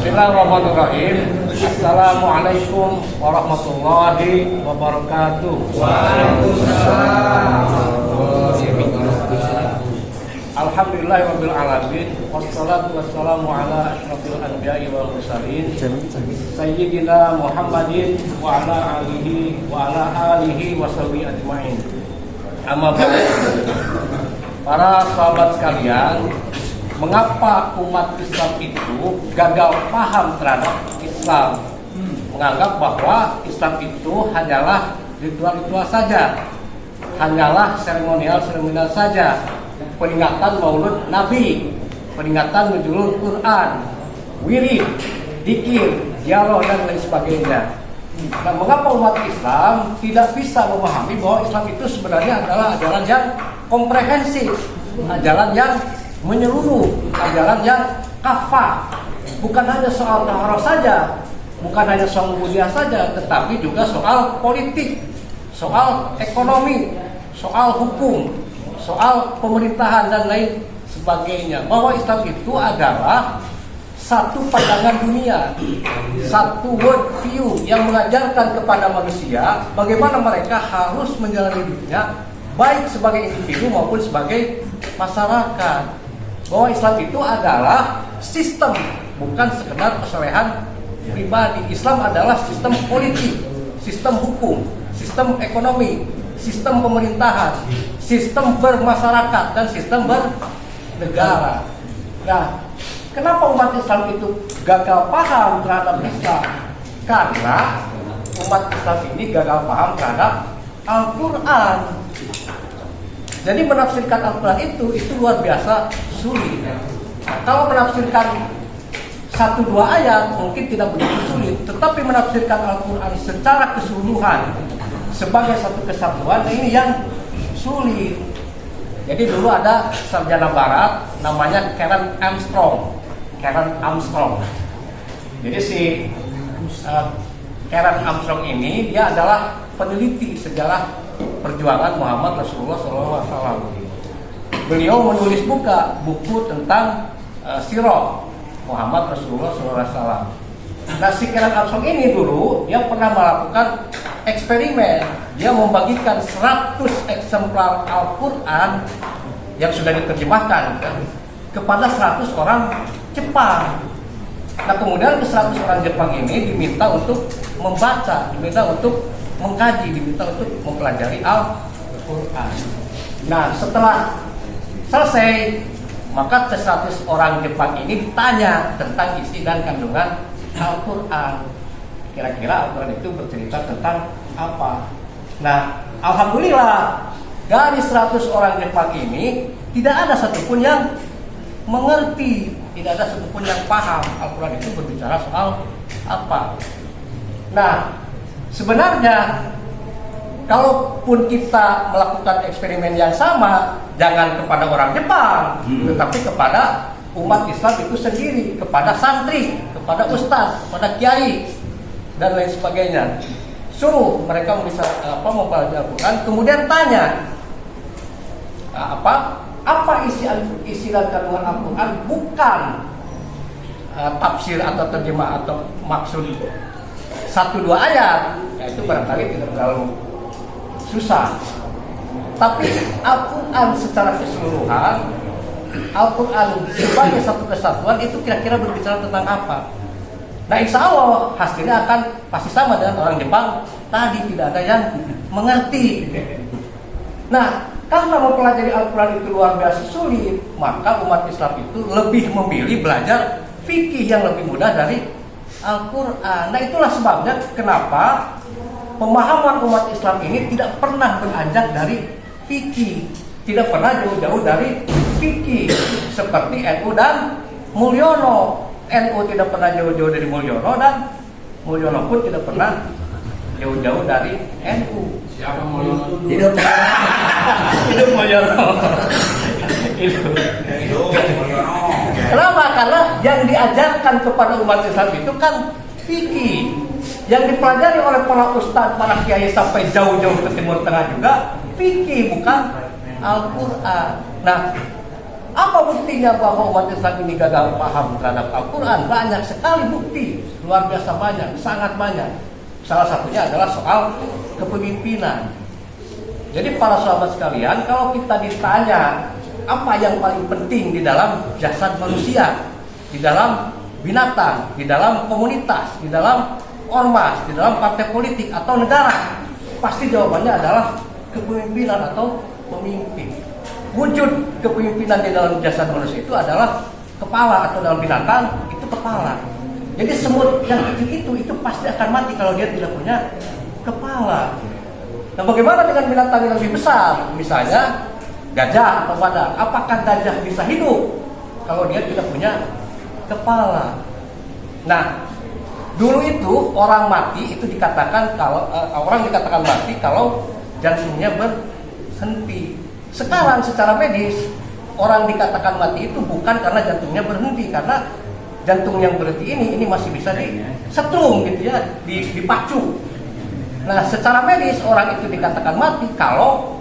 Bismillahirrahmanirrahim. Assalamualaikum warahmatullahi wabarakatuh. Alhamdulillahirabbil alamin. Wassalatu wassalamu ala asyrafil anbiya'i wal mursalin sayyidina Muhammadin wa ala alihi wa sahbihi ajmain. Amma ba'd. Para sahabat sekalian, mengapa umat Islam itu gagal paham terhadap Islam? Menganggap bahwa Islam itu hanyalah ritual-ritual saja, hanyalah seremonial saja, peringatan Maulud Nabi, peringatan nuzulul Quran, wirid, dzikir, dialog dan lain sebagainya. Nah, mengapa umat Islam tidak bisa memahami bahwa Islam itu sebenarnya adalah ajaran yang komprehensif, ajaran yang menyeluruh, ajaran yang kafah, bukan hanya soal taharah saja, bukan hanya soal budaya saja, tetapi juga soal politik, soal ekonomi, soal hukum, soal pemerintahan dan lain sebagainya. Bahwa Islam itu adalah satu pandangan dunia, satu world view yang mengajarkan kepada manusia bagaimana mereka harus menjalani hidupnya, baik sebagai individu maupun sebagai masyarakat. Bahwa Islam itu adalah sistem, bukan sekedar kesalehan pribadi. Islam adalah sistem politik, sistem hukum, sistem ekonomi, sistem pemerintahan, sistem bermasyarakat, dan sistem bernegara. Nah, kenapa umat Islam itu gagal paham terhadap Islam? Karena umat Islam ini gagal paham terhadap Al-Quran. Jadi menafsirkan Al-Quran itu luar biasa sulit. Kalau menafsirkan 1-2 ayat mungkin tidak begitu sulit, tetapi menafsirkan Al-Quran secara keseluruhan sebagai satu kesatuan, ini yang sulit. Jadi dulu ada sarjana barat namanya Karen Armstrong. Jadi si Karen Armstrong ini dia adalah peneliti sejarah perjuangan Muhammad Rasulullah SAW. Beliau menulis buku tentang sirah Muhammad Rasulullah SAW. Nah, si Karen Armstrong ini dulu dia pernah melakukan eksperimen. Dia membagikan 100 eksemplar Al-Quran yang sudah diterjemahkan kepada 100 orang Jepang. Nah, kemudian 100 orang Jepang ini diminta untuk membaca, diminta untuk mengkaji, diminta untuk mempelajari Al-Quran. Nah, setelah selesai, maka 100 orang Jepang ini ditanya tentang isi dan kandungan Al-Quran. Kira-kira Al-Quran itu bercerita tentang apa? Nah, alhamdulillah dari 100 orang Jepang ini tidak ada satupun yang mengerti, tidak ada satupun yang paham Al-Quran itu berbicara soal apa. Nah, sebenarnya kalaupun kita melakukan eksperimen yang sama, jangan kepada orang Jepang, tetapi kepada umat Islam itu sendiri, kepada santri, kepada ustadz, kepada kiai dan lain sebagainya. Suruh mereka bisa mempelajari Al-Quran, kemudian tanya apa isi dan kandungan Al-Quran, bukan tafsir atau terjemah atau maksud 1-2 ayat. Itu barangkali tidak terlalu susah. Tapi Al-Quran secara keseluruhan, Al-Quran sebagai satu kesatuan itu kira-kira berbicara tentang apa? Nah, insya Allah hasilnya akan pasti sama dengan orang Jepang tadi, tidak ada yang mengerti. Nah, karena mempelajari Al-Quran itu luar biasa sulit, maka umat Islam itu lebih memilih belajar fikih yang lebih mudah dari Al-Quran. Nah, itulah sebabnya kenapa pemahaman umat Islam ini tidak pernah beranjak dari fikih, tidak pernah jauh-jauh dari fikih, seperti NU dan Mulyono. NU tidak pernah jauh-jauh dari Mulyono, dan Mulyono pun tidak pernah jauh-jauh dari NU. Siapa Mulyono? Hidup Mulyono. Hidup Mulyono. Kenapa? Karena yang diajarkan kepada umat Islam itu kan fikih. Yang dipelajari oleh para ustadz, para kiai sampai jauh-jauh ke Timur Tengah juga fikih, bukan Al-Quran. Nah, Apa buktinya bahwa umat Islam ini gagal paham terhadap Al-Quran? Banyak sekali bukti, luar biasa banyak, sangat banyak. Salah satunya adalah soal kepemimpinan. Jadi para sahabat sekalian, kalau kita ditanya apa yang paling penting di dalam jasad manusia, di dalam binatang, di dalam komunitas, di dalam ormas, di dalam partai politik atau negara, pasti jawabannya adalah kepemimpinan atau pemimpin. Wujud kepemimpinan di dalam jasad manusia itu adalah kepala, atau dalam binatang itu kepala. Jadi semut yang kecil itu pasti akan mati kalau dia tidak punya kepala. Nah, bagaimana dengan binatang yang lebih besar? Misalnya gajah atau badak. Apakah gajah bisa hidup kalau dia tidak punya kepala? Nah, dulu itu orang mati itu dikatakan kalau orang dikatakan mati kalau jantungnya berhenti. Sekarang secara medis orang dikatakan mati itu bukan karena jantungnya berhenti, karena jantung yang berhenti ini masih bisa disetrum gitu ya, dipacu. Nah, secara medis orang itu dikatakan mati kalau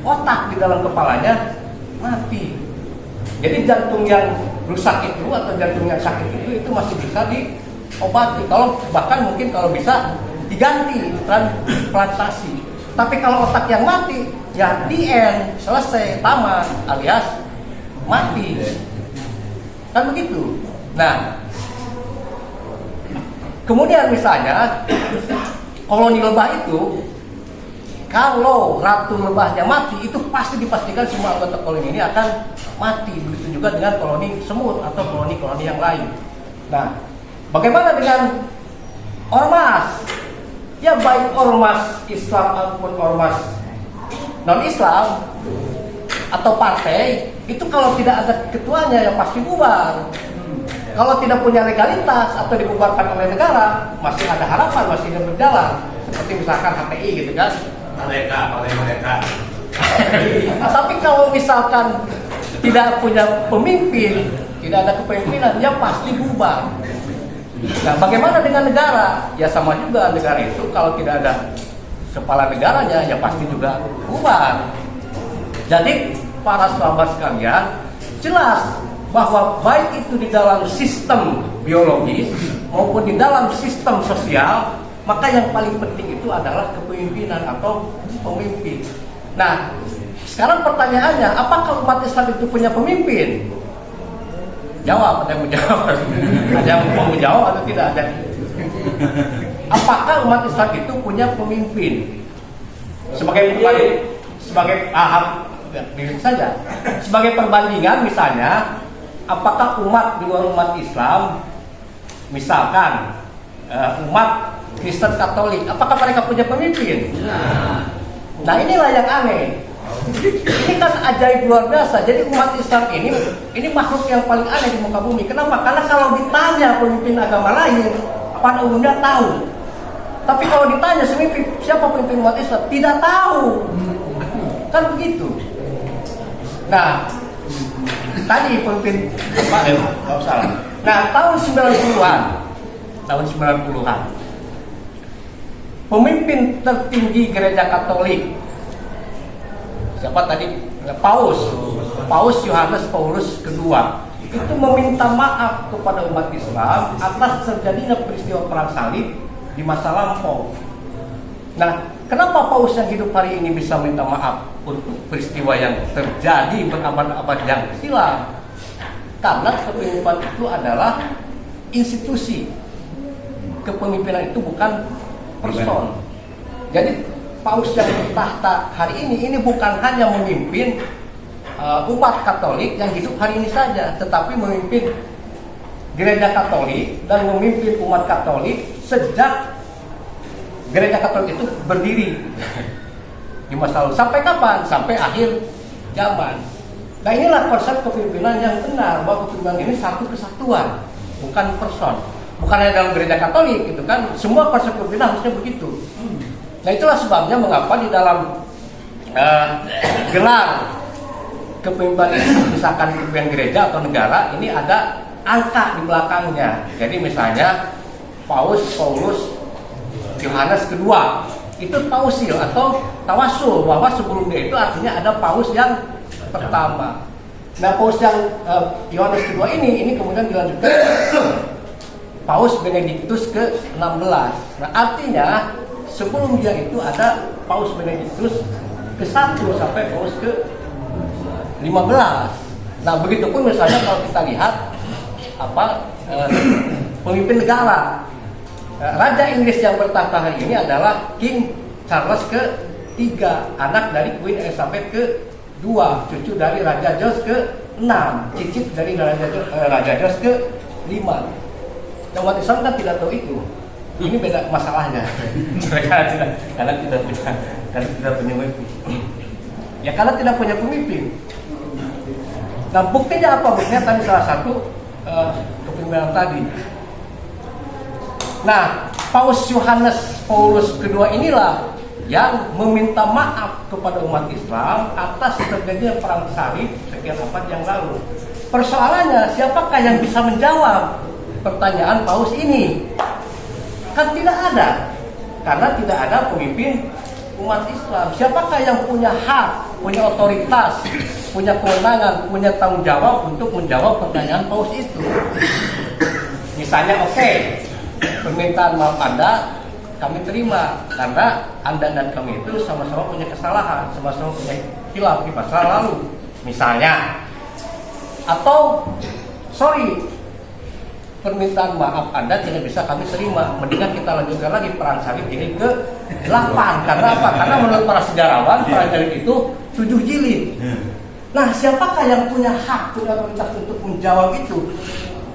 otak di dalam kepalanya mati. Jadi jantung yang rusak itu atau jantung yang sakit itu masih bisa diobati. Kalau bahkan mungkin kalau bisa diganti, transplantasi. Tapi kalau otak yang mati, ya di end, selesai, tamat, alias mati. Kan begitu. Nah, kemudian misalnya koloni lebah itu, kalau ratu lebahnya mati, itu pasti dipastikan semua anggota koloni ini akan mati. Begitu juga dengan koloni semut atau koloni-koloni yang lain. Nah, bagaimana dengan ormas? Ya baik ormas Islam ataupun ormas non-Islam atau partai, itu kalau tidak ada ketuanya ya pasti bubar. Kalau tidak punya legalitas atau dibubarkan oleh negara, masih ada harapan, masih ada berjalan. Seperti misalkan HTI gitu kan. Mereka. Tapi kalau misalkan tidak punya pemimpin, tidak ada kepemimpinan, ya pasti bubar. Nah, bagaimana dengan negara? Ya sama juga, negara itu kalau tidak ada kepala negaranya, ya pasti juga bubar. Jadi para sahabat sekalian, jelas bahwa baik itu di dalam sistem biologis maupun di dalam sistem sosial, maka yang paling penting itu adalah kepemimpinan atau pemimpin. Nah, sekarang pertanyaannya, apakah umat Islam itu punya pemimpin? Jawab, ada yang mau jawab. Ada yang mau menjawab atau tidak ada? Apakah umat Islam itu punya pemimpin? Sebagai saja. Sebagai perbandingan misalnya, apakah umat di luar umat Islam, misalkan umat Kristen Katolik, apakah mereka punya pemimpin? Nah, inilah yang aneh. Ini kan ajaib luar biasa. Jadi umat Islam ini makhluk yang paling aneh di muka bumi. Kenapa? Karena kalau ditanya pemimpin agama lain, pada umumnya tahu. Tapi kalau ditanya siapa pemimpin umat Islam, tidak tahu. Kan begitu. Nah, tadi pemimpin nggak salah. Nah, tahun 90-an, pemimpin tertinggi gereja Katolik, siapa tadi? Paus Yohanes Paulus II itu meminta maaf kepada umat Islam atas terjadinya peristiwa perang salib di masa lampau. Nah, kenapa Paus yang hidup hari ini bisa minta maaf untuk peristiwa yang terjadi berabad-abad yang silam? Karena kepemimpinan itu adalah institusi. Kepemimpinan itu bukan person. Jadi Paus yang bertahta hari ini bukan hanya memimpin umat Katolik yang hidup hari ini saja, tetapi memimpin gereja Katolik dan memimpin umat Katolik sejak gereja Katolik itu berdiri di masa lalu. Sampai kapan? Sampai akhir zaman. Nah, inilah konsep kepemimpinan yang benar, bahwa kepemimpinan ini satu kesatuan, bukan person. Bukan hanya dalam gereja Katolik gitu kan, semua konsep kepemimpinan harusnya begitu. Nah, itulah sebabnya mengapa di dalam gelar kepemimpinan misalkan kepemimpinan gereja atau negara ini ada angka di belakangnya. Jadi misalnya Paulus Yohanes II itu tausil atau tawasul, bahwa sebelum dia itu artinya ada Paus yang pertama. Nah, Paus yang Yohanes kedua ini kemudian dilanjutkan Paus Benediktus ke-16. Nah, artinya sebelum dia itu ada Paus Benediktus ke-1 sampai Paus ke-15. Nah, begitupun misalnya kalau kita lihat pemimpin negara. Raja Inggris yang bertahta hari ini adalah King Charles ke-3, anak dari Queen Elizabeth ke-2, cucu dari Raja George ke-6, cicit dari Raja George ke-5. Dan umat Islam kan tidak tahu itu. Ini beda masalahnya. karena tidak punya pemimpin. Ya karena tidak punya pemimpin. Nah, buktinya apa? Buktinya tadi salah satu kepemimpinan tadi. Nah, Paus Yohanes Paulus kedua inilah yang meminta maaf kepada umat Islam atas terjadinya perang salib sekian abad yang lalu. Persoalannya, siapakah yang bisa menjawab pertanyaan Paus ini? Kan tidak ada, karena tidak ada pemimpin umat Islam. Siapakah yang punya hak, punya otoritas, punya kewenangan, punya tanggung jawab untuk menjawab pertanyaan Paus itu? Misalnya, permintaan maaf Anda kami terima karena Anda dan kami itu sama-sama punya kesalahan, sama-sama punya khilaf di masa lalu, misalnya. Atau permintaan maaf Anda tidak bisa kami terima, mendingan kita lanjutkan lagi perang salib ini ke-8. Karena apa? Karena menurut para sejarawan perang salib itu 7 jilid. Nah, siapakah yang punya hak, punya otoritas untuk menjawab itu?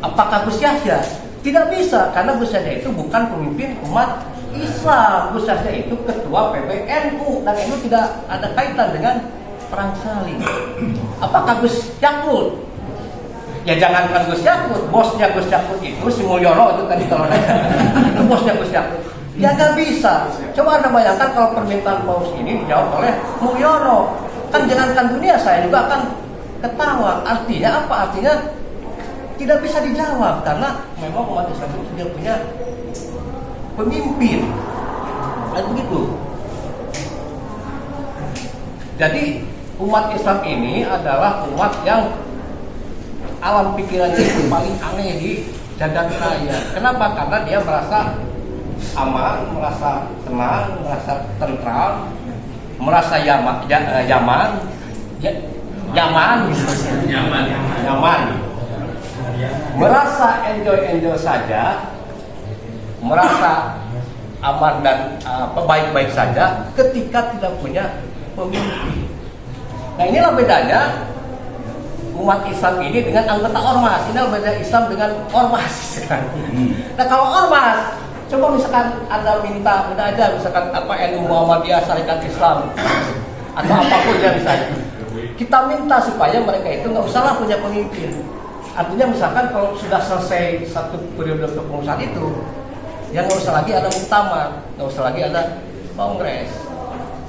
Apakah Gus Yahya? Tidak bisa, karena Gus Yahya itu bukan pemimpin umat Islam. Gus Yahya itu ketua PBNU, dan itu tidak ada kaitan dengan perang salib. Apakah Gus Yakut? Ya jangankan Gus Yakut, bosnya Gus Yakut itu si Mulyono itu tadi kalau nanya, itu bosnya Gus Yakut. Ya nggak bisa. Coba Anda bayangkan kalau permintaan Paus ini dijawab oleh Mulyono, kan jangankan dunia, saya juga akan ketawa. Artinya apa? Artinya tidak bisa dijawab karena memang umat Islam itu tidak punya pemimpin. Dan begitu. Jadi umat Islam ini adalah umat yang alam pikirannya itu paling aneh di jagat raya. Kenapa? Karena dia merasa aman, merasa tenang, merasa tentram, merasa nyaman, merasa enjoy saja, merasa aman dan baik-baik saja ketika tidak punya pemimpin. Nah, inilah bedanya umat Islam ini dengan anggota ormas. Ini beda Islam dengan ormas. Nah, kalau ormas, coba misalkan Anda minta, udah aja misalkan NU Muhammadiyah Syarikat Islam atau apapun ya misalnya, kita minta supaya mereka itu nggak usahlah punya pemimpin. Artinya misalkan kalau sudah selesai satu periode kepengurusan itu, ya nggak usah lagi ada muktamar, nggak usah lagi ada kongres.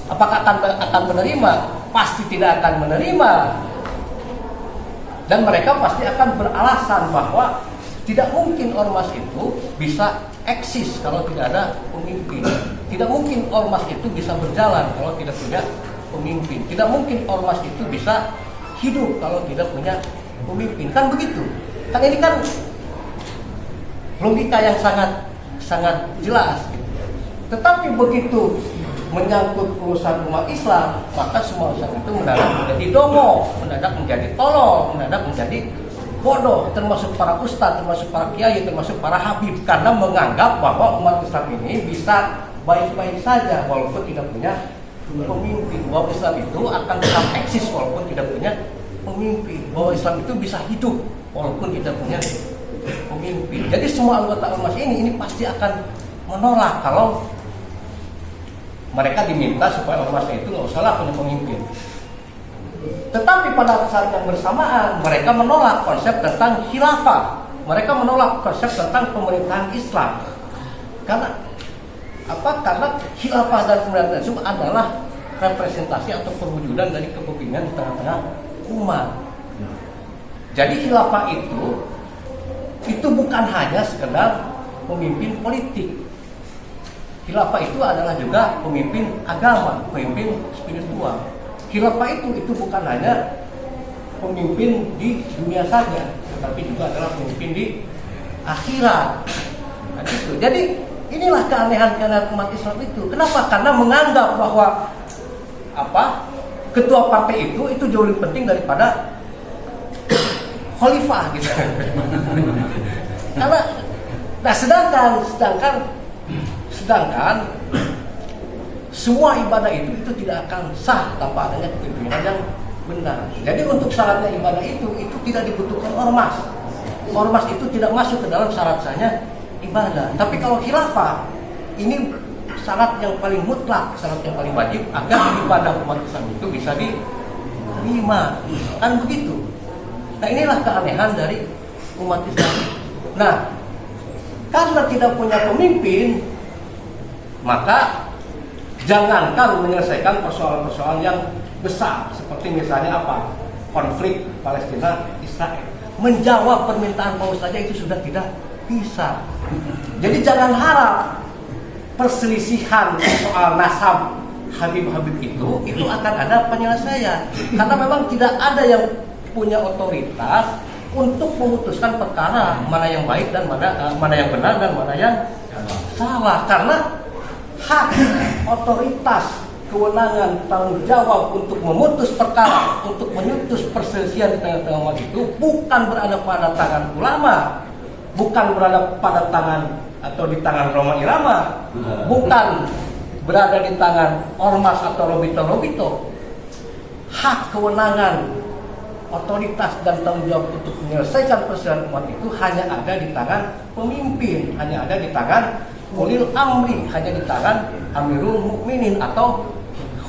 Apakah akan menerima? Pasti tidak akan menerima. Dan mereka pasti akan beralasan bahwa tidak mungkin ormas itu bisa eksis kalau tidak ada pemimpin. Tidak mungkin ormas itu bisa berjalan kalau tidak punya pemimpin. Tidak mungkin ormas itu bisa hidup kalau tidak punya pemimpin. Kan begitu. Kan ini kan logika yang sangat jelas. Tetapi begitu menyangkut urusan umat Islam, maka semua urusan itu mendadak menjadi dongo, mendadak menjadi tolol, mendadak menjadi bodoh, termasuk para ustadz, termasuk para kiai, termasuk para habib, karena menganggap bahwa umat Islam ini bisa baik-baik saja walaupun tidak punya pemimpin, bahwa Islam itu akan tetap eksis walaupun tidak punya pemimpin, bahwa Islam itu bisa hidup walaupun tidak punya pemimpin. Jadi semua anggota ormas ini pasti akan menolak kalau mereka diminta supaya ormasnya itu nggak usahlah punya pemimpin. Tetapi pada saat yang bersamaan mereka menolak konsep tentang khilafah. Mereka menolak konsep tentang pemerintahan Islam. Karena apa? Karena khilafah dan pemerintahan Islam adalah representasi atau perwujudan dari kepemimpinan di tengah-tengah umat. Jadi khilafah itu bukan hanya sekedar pemimpin politik. Khilafah itu adalah juga pemimpin agama, pemimpin spiritual. Khilafah itu bukan hanya pemimpin di dunia saja, tetapi juga adalah pemimpin di akhirat. Nah, gitu. Jadi inilah keanehan umat Islam itu. Kenapa? Karena menganggap bahwa ketua partai itu jauh lebih penting daripada khalifah gitu. Karena nah sedangkan semua ibadah itu tidak akan sah tanpa adanya kepemimpinan yang benar. Jadi untuk syaratnya ibadah itu tidak dibutuhkan ormas. Ormas itu tidak masuk ke dalam syarat sahnya ibadah. Tapi kalau khilafah ini syarat yang paling mutlak, syarat yang paling wajib agar ibadah umat Islam itu bisa diterima. Kan begitu. Nah inilah keanehan dari umat Islam. Nah, karena tidak punya pemimpin, maka jangankan menyelesaikan persoalan-persoalan yang besar seperti misalnya konflik Palestina-Israel, menjawab permintaan Paus saja itu sudah tidak bisa. Jadi jangan harap perselisihan soal nasab Habib-Habib itu akan ada penyelesaian, karena memang tidak ada yang punya otoritas untuk memutuskan perkara mana yang baik dan mana yang benar dan mana yang salah, karena hak, otoritas, kewenangan, tanggung jawab untuk memutus perkara, untuk memutus perselisihan di tengah-tengah umat itu bukan berada pada tangan ulama, bukan berada pada tangan atau di tangan Roma Irama, bukan berada di tangan ormas atau lobito-lobito. Hak, kewenangan, otoritas dan tanggung jawab untuk menyelesaikan persoalan umat itu hanya ada di tangan pemimpin, hanya ada di tangan ulil amri, hanya di tangan Amirul Mukminin atau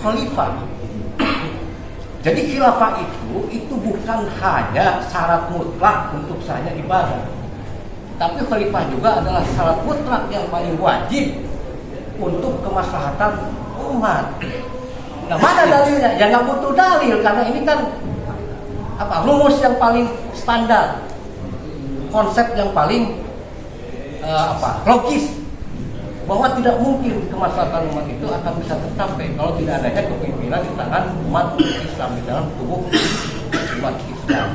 khalifah. Jadi khilafah itu bukan hanya syarat mutlak untuk sahnya ibadah, tapi khalifah juga adalah syarat mutlak yang paling wajib untuk kemaslahatan umat. Nah, mana dalilnya? Ya nggak butuh dalil, karena ini kan rumus yang paling standar, konsep yang paling logis, bahwa tidak mungkin kemaslahatan umat itu akan bisa tercapai kalau tidak adanya kepemimpinan di tangan umat Islam, di dalam tubuh umat Islam.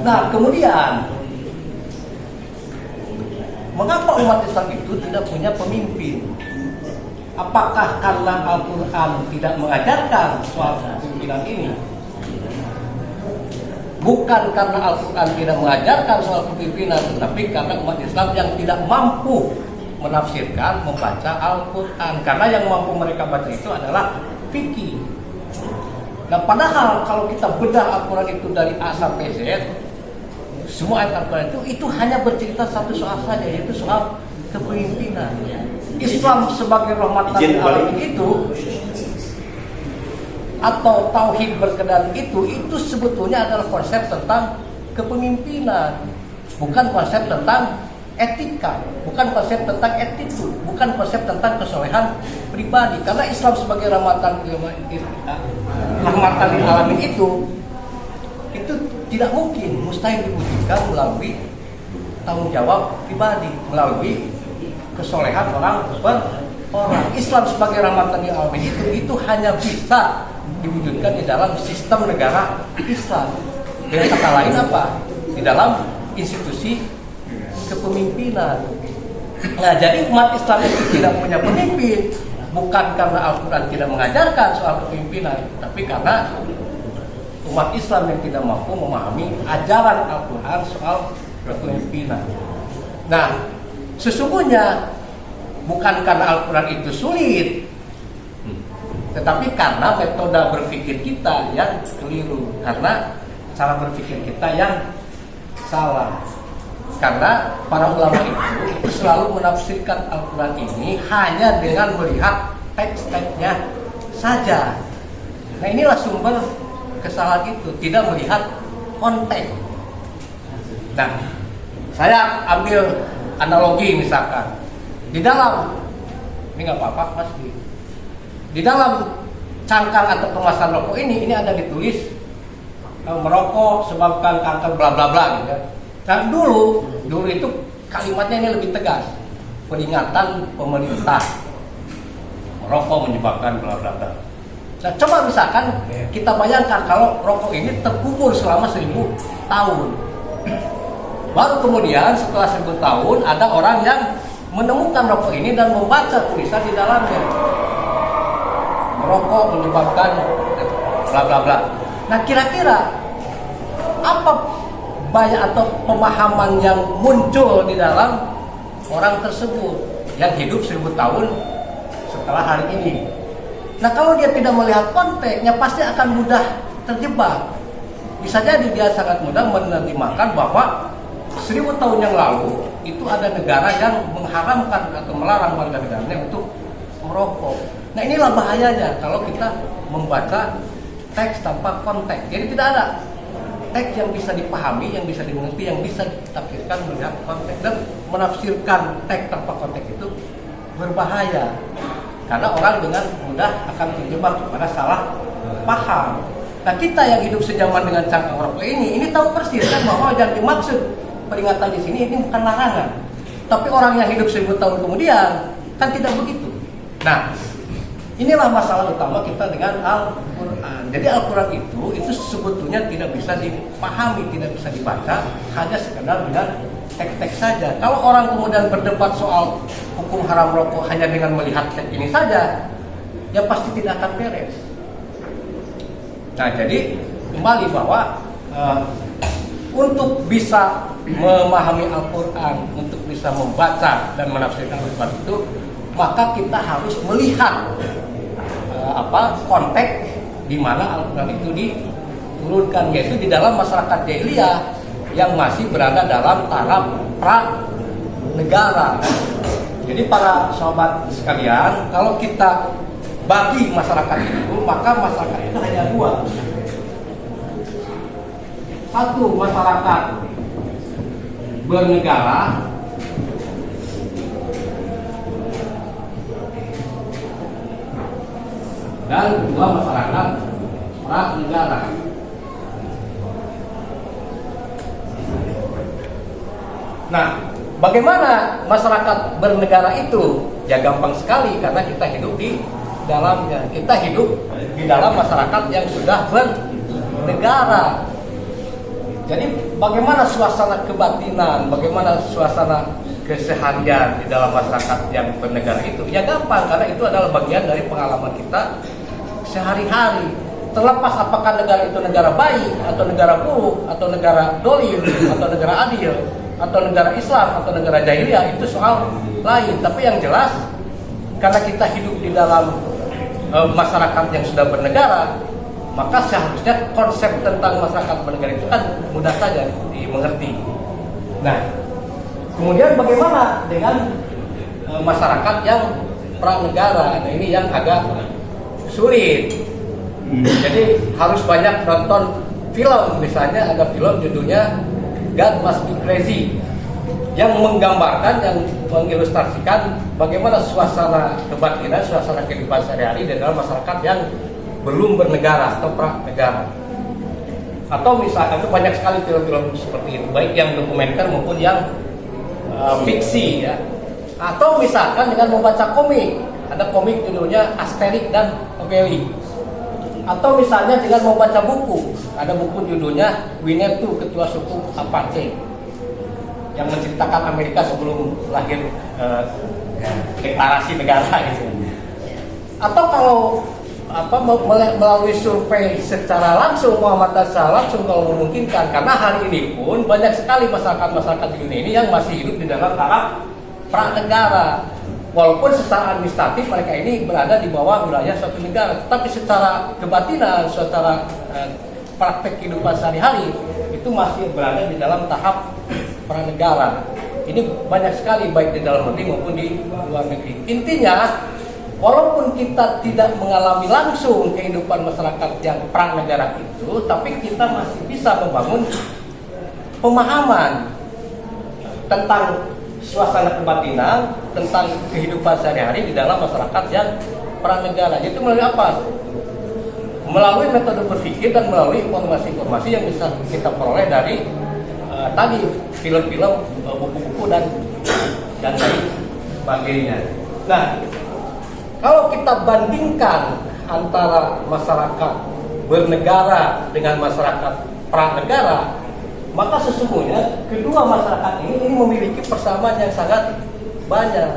Nah, kemudian mengapa umat Islam itu tidak punya pemimpin? Apakah karena Al-Quran tidak mengajarkan soal kepemimpinan ini? Bukan karena Al-Quran tidak mengajarkan soal kepemimpinan, tetapi karena umat Islam yang tidak mampu menafsirkan, membaca Al-Quran. Karena yang mampu mereka baca itu adalah fikih. Nah, padahal kalau kita bedah Al-Quran itu dari A sampai Z, semua ayat Al-Quran itu hanya bercerita satu soal saja, yaitu soal kepemimpinan. Islam sebagai rahmatan lil alamin itu, atau tauhid berkenan itu sebetulnya adalah konsep tentang kepemimpinan, bukan konsep tentang etika, bukan konsep tentang attitude, bukan konsep tentang kesolehan pribadi. Karena Islam sebagai rahmatan lil alamin itu tidak mungkin, mustahil diwujudkan melalui tanggung jawab pribadi, melalui kesolehan orang per orang. Islam sebagai rahmatan lil alamin itu hanya bisa diwujudkan di dalam sistem negara Islam. Dengan kata lain di dalam institusi kepemimpinan. Nah, jadi umat Islam itu tidak punya pemimpin bukan karena Al-Quran tidak mengajarkan soal kepemimpinan, tapi karena umat Islam yang tidak mampu memahami ajaran Al-Quran soal kepemimpinan. Nah, sesungguhnya bukan karena Al-Quran itu sulit, tetapi karena metode berpikir kita yang keliru, karena cara berpikir kita yang salah. Karena para ulama itu selalu menafsirkan Al-Quran ini hanya dengan melihat teks-teksnya saja. Nah, inilah sumber kesalahan itu, tidak melihat konteks. Nah, saya ambil analogi misalkan, di dalam, ini nggak apa-apa Mas, di dalam cangkang atau kemasan rokok ini ada ditulis merokok sebabkan kanker bla bla bla gitu. Nah, dulu itu kalimatnya ini lebih tegas. peringatan pemerintah rokok menyebabkan bla bla bla. Nah, coba misalkan kita bayangkan kalau rokok ini terkubur selama 1000 tahun. Baru kemudian setelah 1000 tahun ada orang yang menemukan rokok ini dan membaca tulisan di dalamnya. Rokok menyebabkan bla bla bla. Nah, kira-kira apa banyak atau pemahaman yang muncul di dalam orang tersebut yang hidup 1000 tahun setelah hari ini? Nah, kalau dia tidak melihat konteksnya pasti akan mudah terjebak. Bisa jadi dia sangat mudah menerjemahkan bahwa 1000 tahun yang lalu itu ada negara yang mengharamkan atau melarang warga negaranya untuk merokok. Nah, inilah bahayanya kalau kita membaca teks tanpa konteks. Jadi tidak ada teks yang bisa dipahami, yang bisa dimengerti, yang bisa ditafsirkan melihat konteks. Dan menafsirkan teks tanpa konteks itu berbahaya. Karena orang dengan mudah akan terjebak pada salah paham. Nah, kita yang hidup sejaman dengan cangkang rokok ini tahu persis kan bahwa yang dimaksud peringatan di sini ini bukan larangan. Tapi orang yang hidup 1000 tahun kemudian kan tidak begitu. Nah, inilah masalah utama kita dengan Al-Quran. Jadi Al-Quran itu sebetulnya tidak bisa dipahami, tidak bisa dibaca hanya sekedar dengan teks-teks saja. Kalau orang kemudian berdebat soal hukum haram rokok hanya dengan melihat teks ini saja, ya pasti tidak akan beres. Nah, jadi kembali bahwa untuk bisa memahami Al-Quran, untuk bisa membaca dan menafsirkan Al-Quran itu, maka kita harus melihat konteks di mana Al-Quran itu diturunkan, yaitu di dalam masyarakat jahiliyah yang masih berada dalam taraf pra-negara. Jadi para sahabat sekalian, kalau kita bagi masyarakat itu, maka masyarakat itu hanya dua. Satu, masyarakat bernegara, dan kedua, masyarakat pra-negara. Nah, bagaimana masyarakat bernegara itu? Ya gampang sekali, karena kita hidup di dalamnya. Kita hidup di dalam masyarakat yang sudah bernegara. Jadi bagaimana suasana kebatinan, bagaimana suasana keseharian di dalam masyarakat yang bernegara itu? Ya gampang, karena itu adalah bagian dari pengalaman kita sehari-hari. Terlepas apakah negara itu negara baik, atau negara buruk, atau negara dolim, atau negara adil, atau negara Islam, atau negara jahiliyah, itu soal lain. Tapi yang jelas, karena kita hidup di dalam masyarakat yang sudah bernegara, maka seharusnya konsep tentang masyarakat bernegara itu kan mudah saja dimengerti. Nah, kemudian bagaimana dengan masyarakat yang pranegara? Nah, ini yang agak sulit. Jadi harus banyak nonton film. Misalnya ada film judulnya God Must Be Crazy, yang menggambarkan, yang mengilustrasikan bagaimana suasana kebatinan, suasana kehidupan sehari-hari di dalam masyarakat yang belum bernegara atau pra-negara. Atau misalkan itu banyak sekali film-film seperti itu, baik yang dokumenter maupun yang fiksi ya. Atau misalkan dengan membaca komik, ada komik judulnya Asterix dan Obelix. Atau misalnya dengan membaca buku, ada buku judulnya Winnetou, Ketua Suku Apache, yang menceritakan Amerika sebelum lahir deklarasi negara gitu. Atau kalau melalui survei secara langsung, pengamatan secara langsung kalau memungkinkan, karena hari ini pun banyak sekali masyarakat di dunia ini yang masih hidup di dalam taraf pranegara. Walaupun secara administratif mereka ini berada di bawah wilayah suatu negara, tetapi secara kebatinan, secara praktek kehidupan sehari-hari itu masih berada di dalam tahap pranegara. Ini banyak sekali baik di dalam negeri maupun di luar negeri. Intinya, walaupun kita tidak mengalami langsung kehidupan masyarakat yang pranegara itu, tapi kita masih bisa membangun pemahaman tentang suasana kebatinan, tentang kehidupan sehari-hari di dalam masyarakat yang pranegara. Itu melalui apa? Melalui metode berpikir dan melalui informasi-informasi yang bisa kita peroleh dari tadi film-film, buku-buku dan lain sebagainya. Nah, kalau kita bandingkan antara masyarakat bernegara dengan masyarakat pranegara, maka sesungguhnya kedua masyarakat ini memiliki persamaan yang sangat banyak.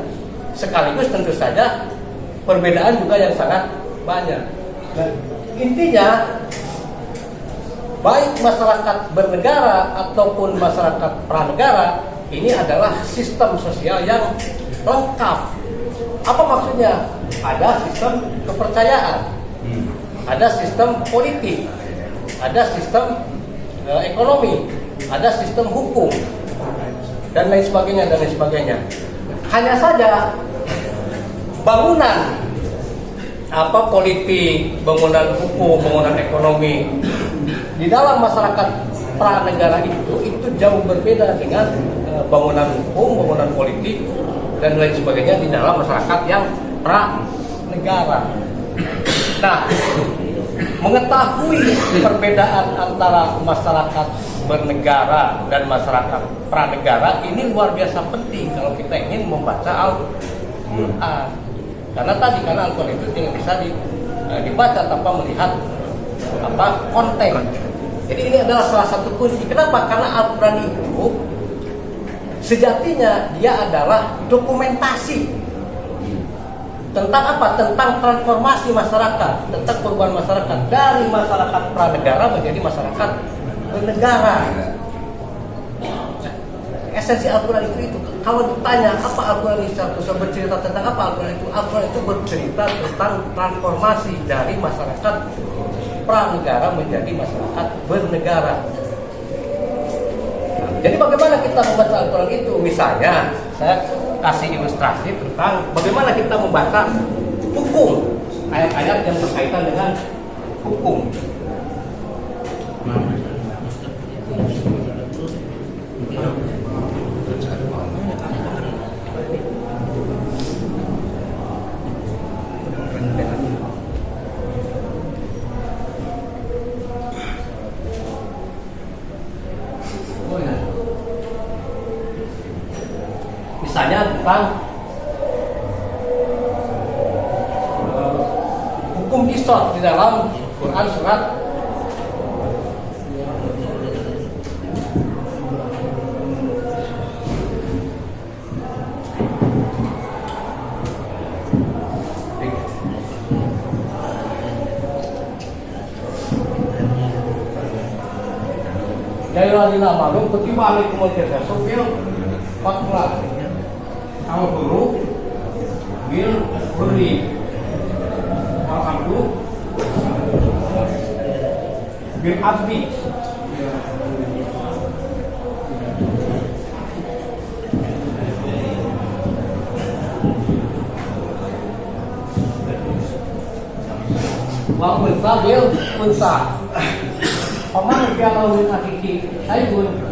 Sekaligus tentu saja perbedaan juga yang sangat banyak. Nah, intinya baik masyarakat bernegara ataupun masyarakat pranegara ini adalah sistem sosial yang lengkap. Apa maksudnya? Ada sistem kepercayaan, ada sistem politik, ada sistem ekonomi, ada sistem hukum, dan lain sebagainya dan lain sebagainya. Hanya saja bangunan politik, bangunan hukum, bangunan ekonomi di dalam masyarakat pranegara itu jauh berbeda dengan bangunan hukum, bangunan politik dan lain sebagainya di dalam masyarakat yang pranegara. Nah, mengetahui perbedaan antara masyarakat bernegara dan masyarakat pranegara ini luar biasa penting kalau kita ingin membaca Al-Quran. Karena Al-Quran itu tidak bisa dibaca tanpa melihat konteks. Jadi ini adalah salah satu kunci. Kenapa? Karena Al-Quran itu sejatinya dia adalah dokumentasi tentang apa? Tentang transformasi masyarakat, tentang perubahan masyarakat dari masyarakat pranegara menjadi masyarakat bernegara. Esensi Al-Quran itu. Kalau ditanya apa Al-Quran itu bercerita tentang apa Al-Quran itu bercerita tentang transformasi dari masyarakat pranegara menjadi masyarakat bernegara. Jadi bagaimana kita membaca Al-Quran itu? Misalnya, saya kasih ilustrasi tentang bagaimana kita membaca hukum, ayat-ayat yang berkaitan dengan hukum. Misalnya tentang hukum qisas di dalam Quran surat Jailulillah malum kutiba alaikumul qisas fil qatl al-huruf bil hurri al-abdu bil abdi. Wa unsa bil unsa. Paman kalau min hakiki aibun.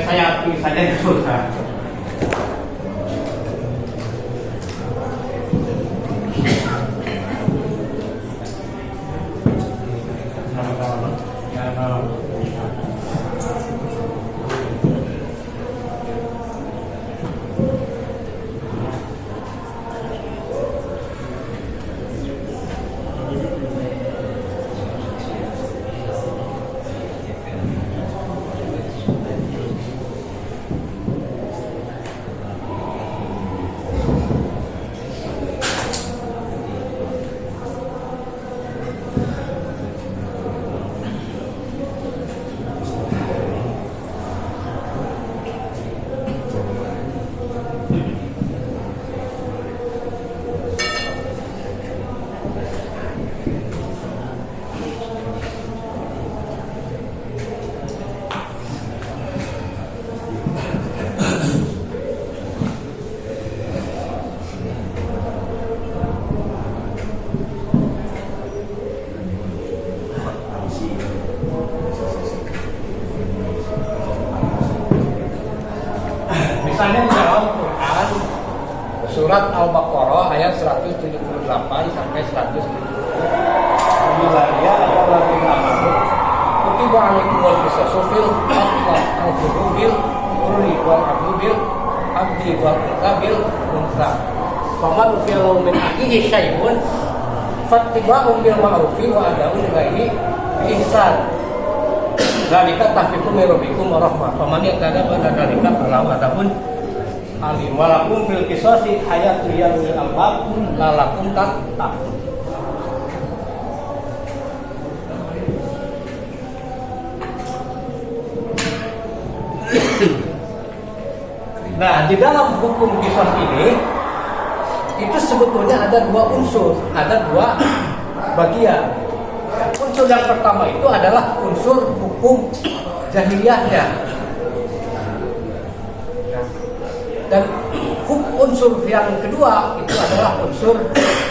Saya pilih saja dulu. Misalnya di dalam Quran surat Al-Baqarah ayat 178 sampai 179. Alhamdulillah ya ayyuhalladzina amanu kutiba alaikumul qisasu fil qatl al-hurbil hurri wal abdil abdi wal unsabil unsa faman fil min akhihi syai'un fattiba'un bil ma'rufi wa ada'un ilaihi ihsan. Dzalika tahfiqu min rabbikum wa rahmah. Faman yatada ba'da dzalika falahu adzabun alim. Walakum fil qisasi hayatun ya ulil albab lalakum tattaqun. Nah, di dalam hukum qisas ini itu sebetulnya ada dua unsur, ada dua bagian. Unsur yang pertama itu adalah unsur hukum jahiliyahnya, dan unsur yang kedua itu adalah unsur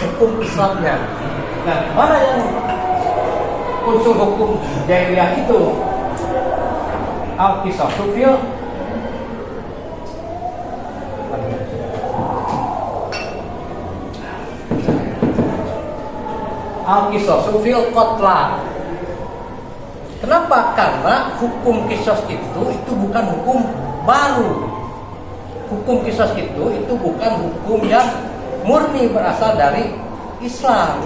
hukum Islamnya. Nah, mana yang unsur hukum jahiliyah itu? Al-qisasu fil al-qisasu fil qatla. Kenapa? Karena hukum qisas itu bukan hukum baru. Hukum qisas itu bukan hukum yang murni berasal dari Islam.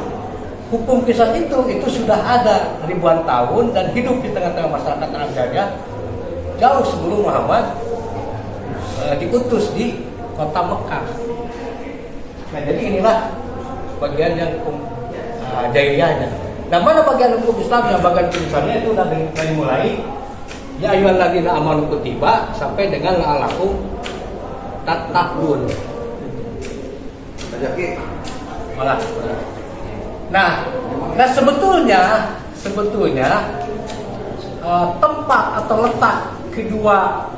Hukum qisas itu sudah ada ribuan tahun dan hidup di tengah-tengah masyarakat Arab Jahiliyah jauh sebelum Muhammad diutus di kota Mekah. Nah, jadi inilah bagian yang hukum jahiliyahnya. Nah, mana bagian hukum Islamnya? Bagian hukum Islamnya itu dari mulai ya ayyuhalladzina amanu kutiba sampai dengan la'allakum tattaqun. Malah. Nah, sebetulnya tempat atau letak kedua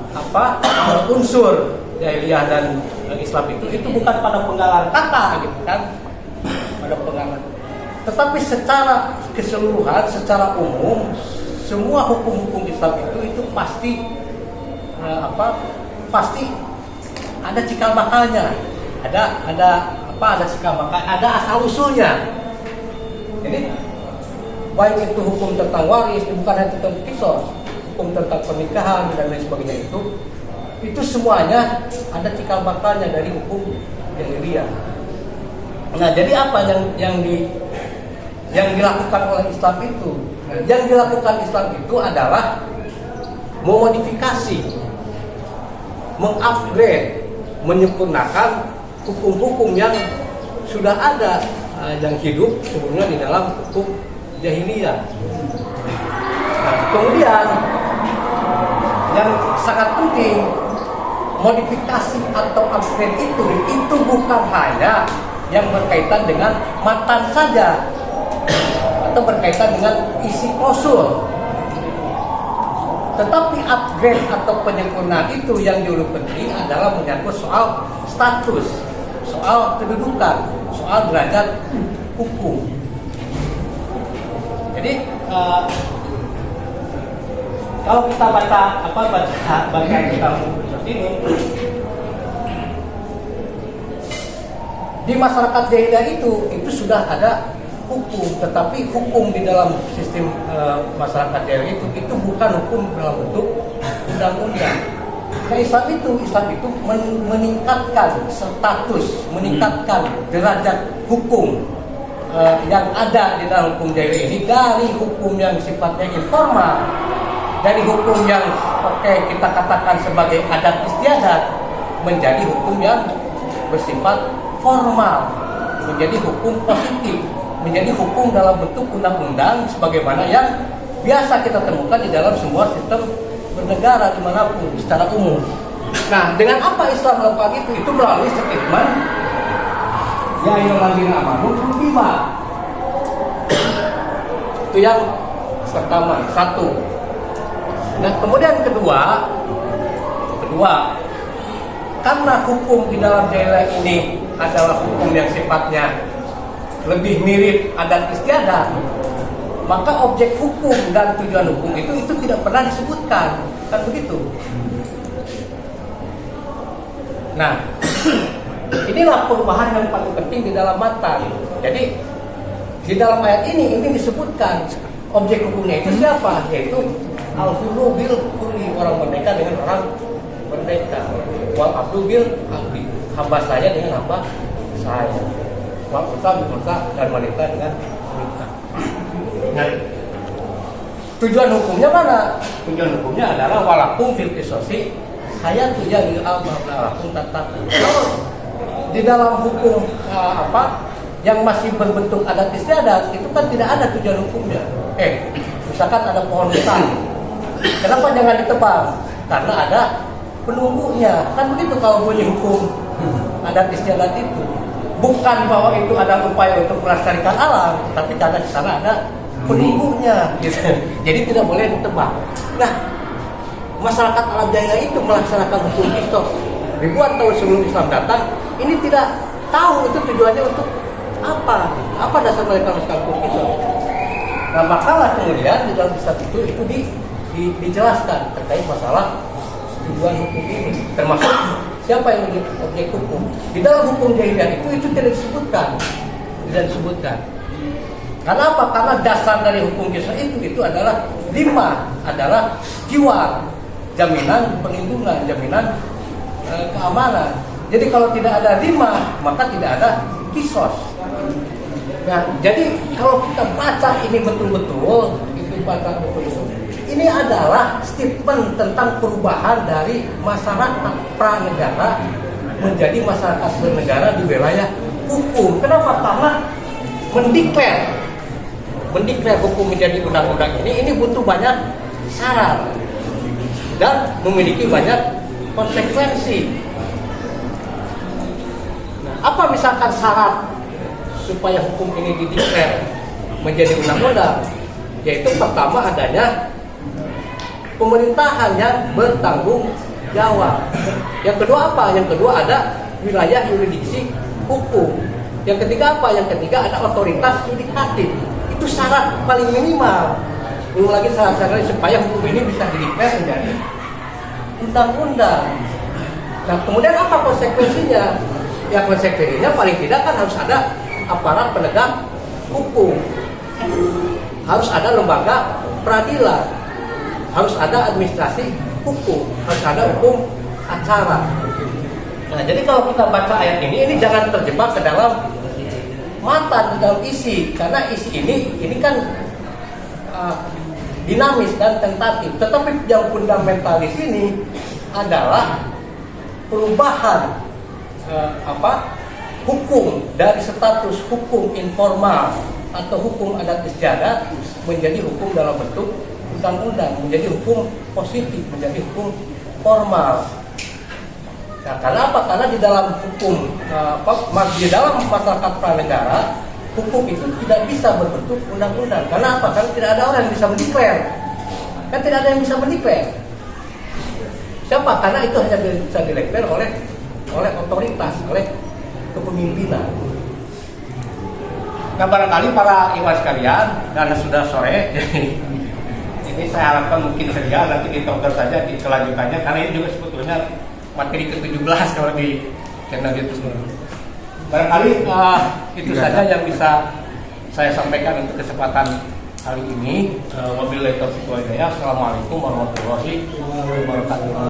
unsur jahiliyah dan Islam itu bukan pada penggalan kata gitu kan, pada penggalan. Tetapi secara keseluruhan, secara umum, semua hukum-hukum Islam itu pasti pasti ada cikal bakalnya, ada cikal bakal, ada asal usulnya. Jadi baik itu hukum tentang waris, bukan hanya tentang qisas, hukum tentang pernikahan dan lain sebagainya itu semuanya ada cikal bakalnya dari hukum jahiliyah. Nah, jadi apa yang dilakukan oleh Islam itu? Nah, yang dilakukan Islam itu adalah memodifikasi, mengupgrade, menyempurnakan hukum-hukum yang sudah ada yang hidup sebelumnya di dalam hukum jahiliyah. Nah, kemudian yang sangat penting, modifikasi atau upgrade itu bukan hanya yang berkaitan dengan matan saja atau berkaitan dengan isi klausul, tetapi upgrade atau penyempurnaan itu yang jauh penting adalah menyangkut soal status, soal kedudukan, soal derajat hukum. Jadi kalau kita baca kitab ini, di masyarakat jahiliyah itu sudah ada hukum, tetapi hukum di dalam sistem masyarakat jahiliyah itu bukan hukum dalam bentuk undang-undang. Nah, Islam itu meningkatkan status, meningkatkan derajat hukum yang ada di dalam hukum jahiliyah ini dari hukum yang sifatnya informal, dari hukum yang kita katakan sebagai adat istiadat, menjadi hukum yang bersifat formal, menjadi hukum positif, menjadi hukum dalam bentuk undang-undang sebagaimana yang biasa kita temukan di dalam semua sistem bernegara dimanapun secara umum. Nah, dengan apa Islam melakukan itu? Itu melalui statement ya ayyuhalladzina amanu kutiba. Itu yang pertama, satu. Nah, kemudian kedua, karena hukum di dalam jahiliyah ini adalah hukum yang sifatnya lebih mirip adat istiadat, maka objek hukum dan tujuan hukum itu tidak pernah disebutkan, kan begitu. Nah, inilah perubahan yang paling penting di dalam matan. Jadi Di dalam ayat ini disebutkan objek hukumnya itu siapa? Yaitu al-hurru bil hurri, orang merdeka dengan orang merdeka. Wal abdu bil abdi, hamba saya dengan hamba saya. Wal unsa bil unsa, dan wanita dengan wanita. Nah, tujuan hukumnya mana? Tujuan hukumnya adalah walakum fil qisosi hayatun ya lil al-ma'lakum tattaqun. Di dalam hukum yang masih berbentuk adat istiadat itu kan tidak ada tujuan hukumnya. Misalkan ada pohon besar, kenapa jangan ditebang? Karena ada penunggunya. Kan begitu kalau bunyi hukum adat istiadat itu. Bukan bahwa itu ada upaya untuk melestarikan alam, tapi karena di sana ada penunggunya, gitu. Jadi tidak boleh ditebang. Nah, masyarakat Arab jahiliyah itu melaksanakan hukum qisas ribuan tahun sebelum Islam datang. Ini tidak tahu itu tujuannya untuk apa dasar mereka melaksanakan hukum qisas. Nah, makalah kemudian di dalam kisah itu dijelaskan terkait masalah tujuan hukum ini, termasuk siapa yang menjadi objek hukum. Di dalam hukum jahiliyah itu tidak disebutkan. Karena apa? Karena dasar dari hukum qisas itu adalah adalah jiwa, jaminan perlindungan, jaminan keamanan. Jadi kalau tidak ada maka tidak ada qisas. Nah, jadi kalau kita baca ini betul-betul, ini adalah statement tentang perubahan dari masyarakat pranegara menjadi masyarakat bernegara di wilayah hukum. Kenapa? Karena mendeklar hukum menjadi undang-undang ini butuh banyak syarat dan memiliki banyak konsekuensi. Nah, apa misalkan syarat supaya hukum ini dideklar menjadi undang-undang? Yaitu pertama adanya pemerintahan yang bertanggung jawab. Yang kedua apa? Yang kedua ada wilayah yurisdiksi hukum. Yang ketiga apa? Yang ketiga ada otoritas yudikatif. Itu syarat paling minimal. Belum lagi syarat-syarat supaya hukum ini bisa dideklar menjadi undang-undang. Nah, kemudian apa konsekuensinya? Ya, konsekuensinya paling tidak kan harus ada aparat penegak hukum, harus ada lembaga peradilan, harus ada administrasi hukum, harus ada hukum acara. Nah, jadi kalau kita baca ayat ini jangan terjebak ke dalam matan, ke dalam isi, karena isi ini kan dinamis dan tentatif. Tetapi yang fundamental di sini adalah perubahan hukum dari status hukum informal atau hukum adat istiadat menjadi hukum dalam bentuk undang-undang, menjadi hukum positif, menjadi hukum formal. Nah, karena apa? Karena di dalam hukum di dalam masyarakat pranegara, hukum itu tidak bisa berbentuk undang-undang. Karena apa? Karena tidak ada orang yang bisa mendeklar. Kan tidak ada yang bisa mendeklar. Siapa? Karena itu hanya bisa dideklar oleh otoritas, oleh kepemimpinan. Nah, barangkali para ikhwan sekalian, karena sudah sore, ini saya harapkan mungkin saja nanti ditonton saja di kelanjutannya, karena ini juga sebetulnya materi ke-17 kalau di channel YouTube. Barangkali itu saja yang bisa saya sampaikan untuk kesempatan kali ini. Wabillahi taufiq wal hidayah. Assalamualaikum warahmatullahi wabarakatuh.